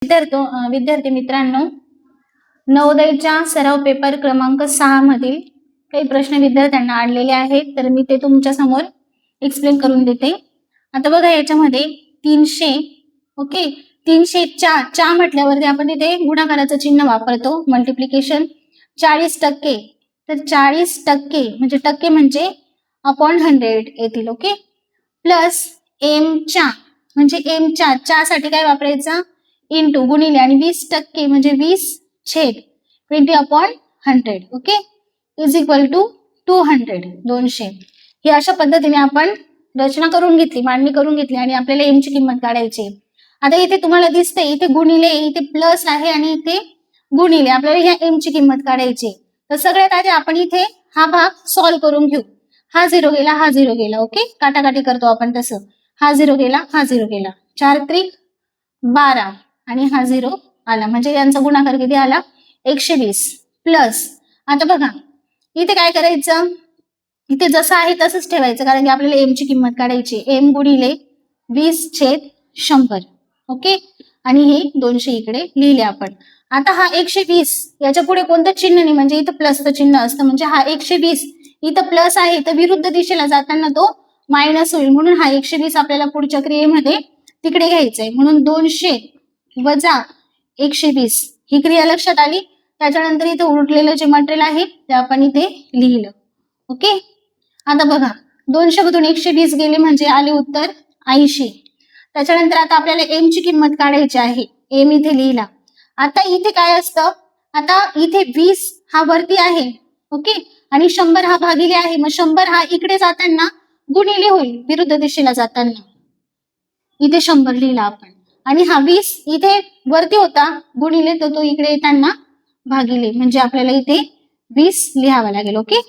विद्यार्थी मित्रांनो, नवोदयच्या सराव पेपर क्रमांक 6 मधील काही प्रश्न विद्यार्थ्यांना आणलेले आहेत, तर मी ते तुमच्या समोर एक्सप्लेन करून देते. आता बघा, याच्यामध्ये 300 ओके 300 च्या म्हटल्यावरती आपण इथे गुणाकाराचं चिन्ह वापरतो, मल्टिप्लिकेशन. 40% तर 40% म्हणजे टक्के म्हणजे अपॉन 100 येतील. ओके, प्लस एमच्या म्हणजे च्या साठी काय वापरायचा, इंटू गुणिले, आणि 20% म्हणजे 20/20 upon 100. Okay, is equal to 200. ही अशा पद्धतीने आपण रचना करून घेतली, मांडणी करून घेतली, आणि आपल्याला एम ची किंमत काढायची. आता इथे तुम्हाला दिसते, इथे गुणिले, इथे प्लस आहे, आणि इथे गुणिले. आपल्याला ह्या एम ची किंमत काढायची. तर सगळ्यात आधी आपण इथे हा भाग सॉल्व्ह करून घेऊ. हा 0 गेला, हा 0 गेला. ओके, काटाकाटी करतो आपण तसं. हा 0 गेला, हा 0 गेला. 4 त्रिक 12 आणि हा 0 आला, म्हणजे यांचा गुणाकार किती आला, 120. प्लस आता बघा, इथे काय करायचं, इथे जसं आहे तसंच ठेवायचं, कारण की आपल्याला एम ची किंमत काढायची. एम गुणिले 20/100. ओके, आणि हे 200 इकडे लिहिले आपण. आता हा 120 याच्या पुढे कोणतं चिन्ह नाही, म्हणजे इथं प्लसचं चिन्ह असतं, म्हणजे हा 120 इथं प्लस आहे, तर विरुद्ध दिशेला जाताना तो मायनस होईल, म्हणून हा 120 आपल्याला पुढच्या क्रियेमध्ये तिकडे घ्यायचंय. म्हणून 200 वजा 120 ही क्रिया लक्षात आली. त्याच्यानंतर इथे उरलेलं जे मटेरियल आहे ते आपण इथे लिहिलं. ओके, आता बघा, 200 मधून 120 गेले म्हणजे आले उत्तर 80. त्याच्यानंतर आता आपल्याला एम ची किंमत काढायची आहे. एम इथे लिहिला. आता इथे काय असतं, आता इथे 20 हा वरती आहे. ओके, आणि 100 हा भागिले आहे. मग 100 हा इकडे जाताना गुणिले होईल, विरुद्ध दिशेला जाताना. इथे 100 लिहिला आपण, आणि हा 20 इथे वरती होता, गुणिले, तर तो इकडे येताना भागिले, म्हणजे आपल्याला इथे 20 लिहावा लागेल. ओके,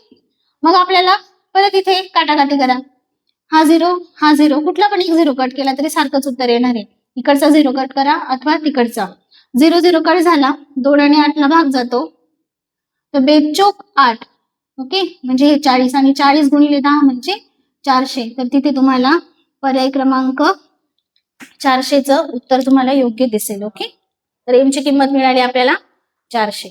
मग आपल्याला परत इथे काटाकाटी करा. हा 0, हा 0, कुठला पण एक 0 कट केला तरी सारखंच उत्तर येणार आहे. इकडचा 0 कट करा अथवा तिकडचा. 0 0 कट झाला, 2 आणि 8 ला भाग जातो, तर 2 8. ओके, म्हणजे हे 40, आणि 40 गुणिले 10 म्हणजे 400. तर तिथे तुम्हाला पर्याय क्रमांक 400चं उत्तर तुम्हाला योग्य दिसेल. ओके, तर एम ची किंमत मिळाली आपल्याला 400.